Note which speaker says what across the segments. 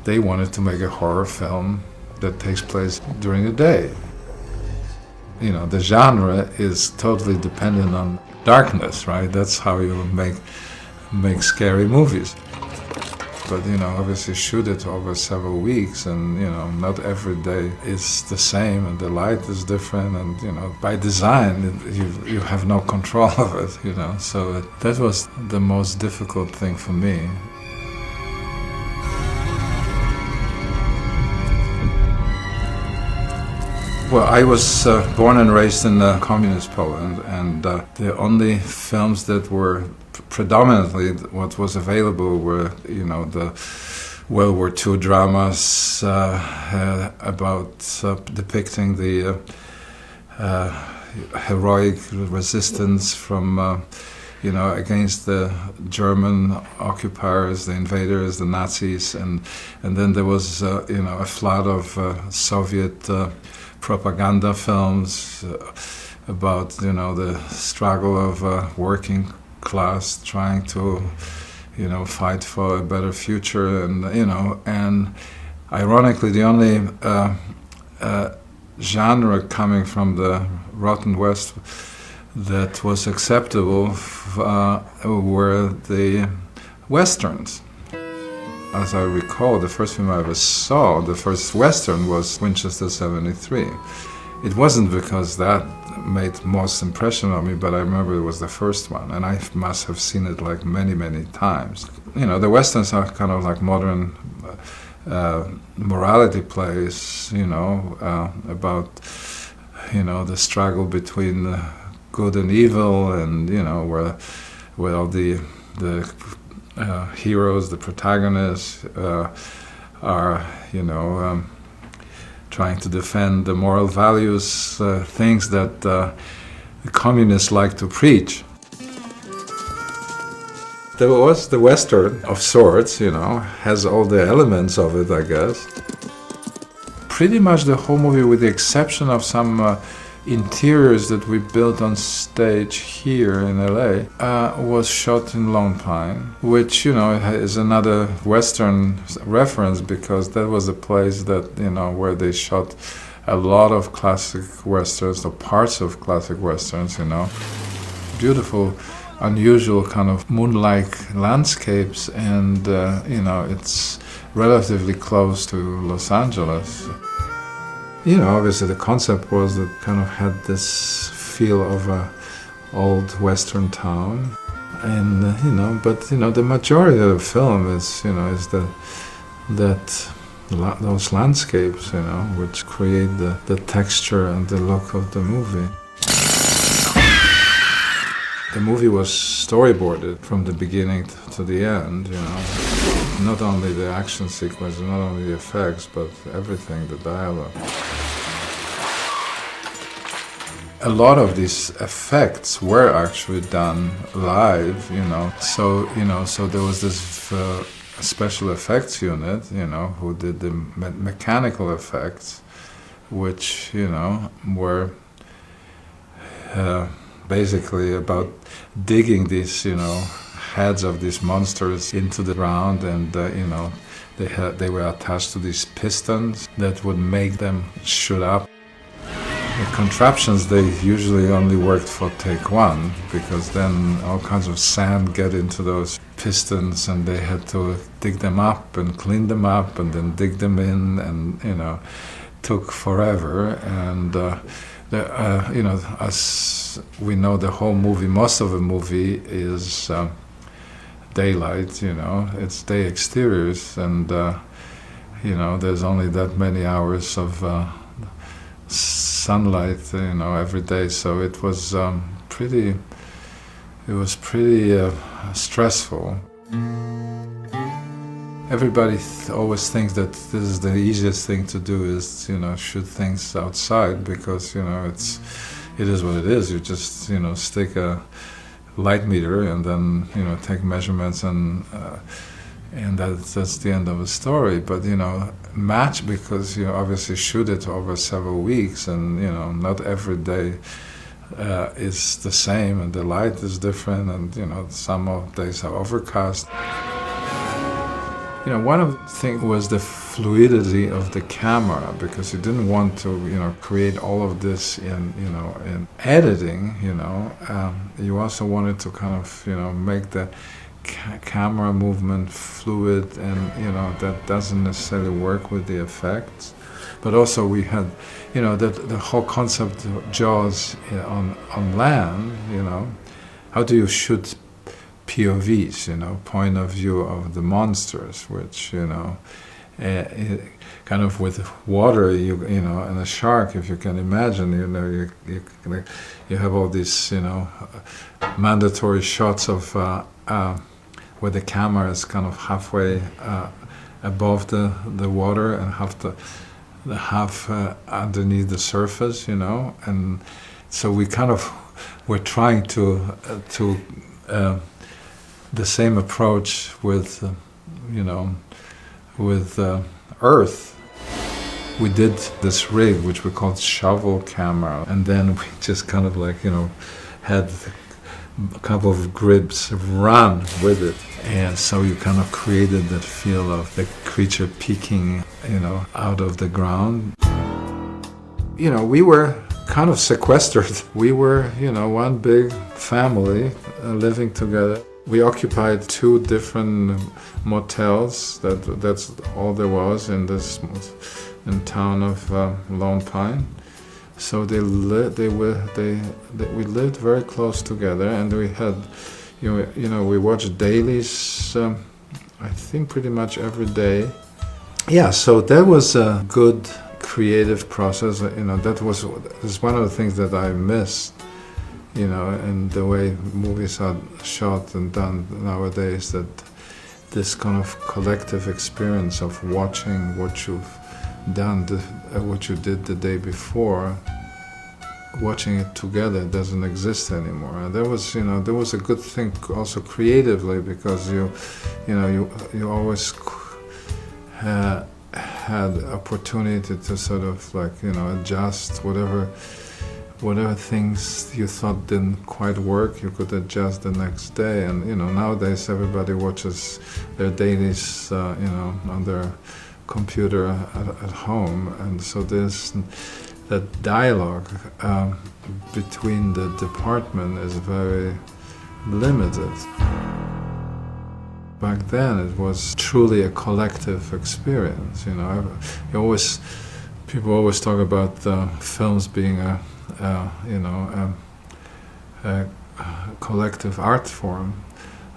Speaker 1: they wanted to make a horror film that takes place during the day. You know, the genre is totally dependent on darkness, right? That's how you make scary movies. But, you know, obviously shoot it over several weeks, and, you know, not every day is the same, and the light is different, and, you know, by design, you have no control of it, you know. So that was the most difficult thing for me. Well, I was born and raised in communist Poland, and the only films that were predominantly what was available were, you know, the World War II dramas about depicting the heroic resistance from, you know, against the German occupiers, the invaders, the Nazis, and then there was, you know, a flood of Soviet propaganda films about, you know, the struggle of working class trying to, you know, fight for a better future, and, you know, and ironically the only genre coming from the Rotten West that was acceptable were the Westerns. As I recall, the first film I ever saw, the first Western, was Winchester 73. It wasn't because that made most impression on me, but I remember it was the first one, and I must have seen it like many, many times. You know, the Westerns are kind of like modern morality plays, you know, about, you know, the struggle between good and evil, and, you know, where all the heroes, the protagonists, are, you know, trying to defend the moral values, things that the communists like to preach. There was the Western of sorts, you know, has all the elements of it, I guess. Pretty much the whole movie, with the exception of some interiors that we built on stage here in LA, was shot in Lone Pine, which, you know, is another Western reference, because that was a place that, you know, where they shot a lot of classic Westerns, or parts of classic Westerns, you know. Beautiful, unusual kind of moon-like landscapes, and, you know, it's relatively close to Los Angeles. You know, obviously the concept was that kind of had this feel of a old Western town, and you know, but you know, the majority of the film is, you know, is those landscapes, you know, which create the texture and the look of the movie. The movie was storyboarded from the beginning to the end, you know. Not only the action sequence, not only the effects, but everything, the dialogue. A lot of these effects were actually done live, you know. So, you know, so there was this special effects unit, you know, who did the mechanical effects, which, you know, were basically about digging these, you know, heads of these monsters into the ground, and you know, they were attached to these pistons that would make them shoot up. The contraptions, they usually only worked for take one, because then all kinds of sand get into those pistons, and they had to dig them up and clean them up and then dig them in, and, you know, took forever. And you know, as we know, the whole movie, most of the movie is daylight, you know, it's day exteriors, and you know, there's only that many hours of sunlight, you know, every day. So it was pretty stressful. Everybody always thinks that this is the easiest thing to do, is, you know, shoot things outside, because, you know, it is what it is. You just, you know, stick a light meter and then, you know, take measurements, and that's the end of the story. But, you know, match, because you obviously shoot it over several weeks, and, you know, not every day is the same, and the light is different, and, you know, some days are overcast. You know, one of the things was the fluidity of the camera, because you didn't want to, you know, create all of this in, you know, in editing, you know. You also wanted to kind of, you know, make the camera movement fluid, and, you know, that doesn't necessarily work with the effects. But also we had, you know, the whole concept of Jaws on land, you know. How do you shoot POVs, you know, point of view of the monsters, which, you know, kind of with water, you know, and a shark, if you can imagine, you know, you have all these, you know, mandatory shots of where the camera is kind of halfway above the water and half underneath the surface, you know, and so we kind of were trying to the same approach with, you know, with Earth. We did this rig, which we called shovel camera, and then we just kind of like, you know, had a couple of grips run with it. And so you kind of created that feel of the creature peeking, you know, out of the ground. You know, we were kind of sequestered. We were, you know, one big family living together. We occupied 2 different motels. That's all there was in this town of Lone Pine. So we lived very close together, and we had, you know, we watched dailies. I think pretty much every day. Yeah, so that was a good creative process. You know, that was one of the things that I missed. You know, and the way movies are shot and done nowadays, that this kind of collective experience of watching what you've done, what you did the day before, watching it together doesn't exist anymore. And there was, you know, there was a good thing also creatively, because you always had opportunity to sort of like, you know, adjust whatever things you thought didn't quite work, you could adjust the next day. And, you know, nowadays everybody watches their dailies, you know, on their computer at home. And so there's that dialogue between the department is very limited. Back then it was truly a collective experience, you know. People always talk about films being a collective art form,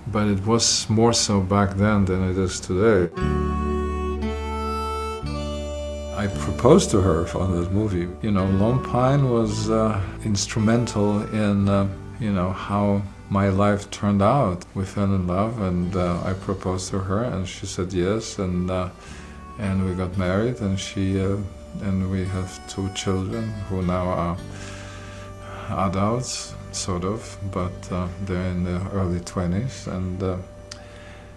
Speaker 1: but it was more so back then than it is today. I proposed to her on this movie. You know, Lone Pine was instrumental in, you know, how my life turned out. We fell in love, and I proposed to her, and she said yes, and we got married, and we have 2 children who now are adults, sort of, but they're in the early 20s, and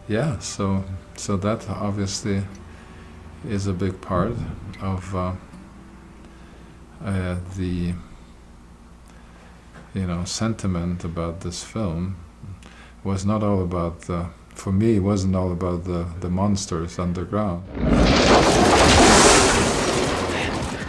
Speaker 1: yeah, so that obviously is a big part of the, you know, sentiment about this film. It was not all about for me, it wasn't all about the monsters underground.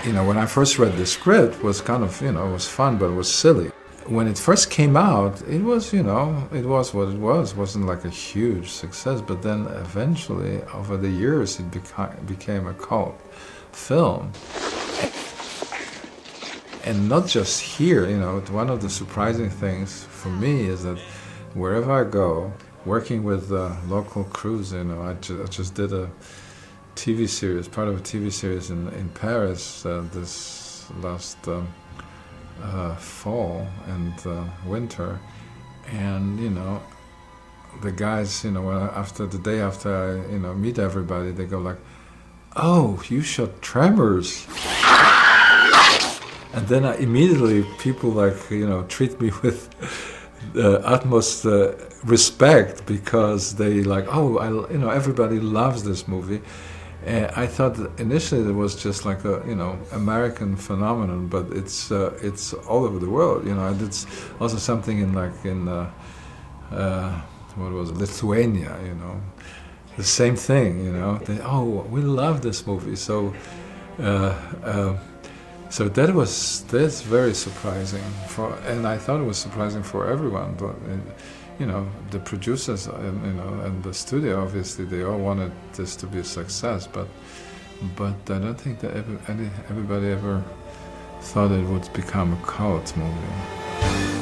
Speaker 1: You know, when I first read the script, it was kind of, you know, it was fun, but it was silly. When it first came out, it was, you know, it was what it was. It wasn't like a huge success, but then eventually, over the years, it became a cult film. And not just here, you know, one of the surprising things for me is that wherever I go, working with local crews, you know, I just did a TV series, part of a TV series in Paris this last fall and winter, and, you know, the guys, you know, after the day after I, you know, meet everybody, they go like, "Oh, you shot Tremors." And then immediately people, like, you know, treat me with the utmost respect, because they like, "Oh, you know, everybody loves this movie." I thought that initially it was just like a, you know, American phenomenon, but it's all over the world, you know. And it's also something in what was it, Lithuania, you know. the same thing, you know. Oh, we love this movie. So that's very surprising and I thought it was surprising for everyone. But you know, the producers, you know, and the studio, obviously, they all wanted this to be a success. But I don't think that everybody ever thought it would become a cult movie.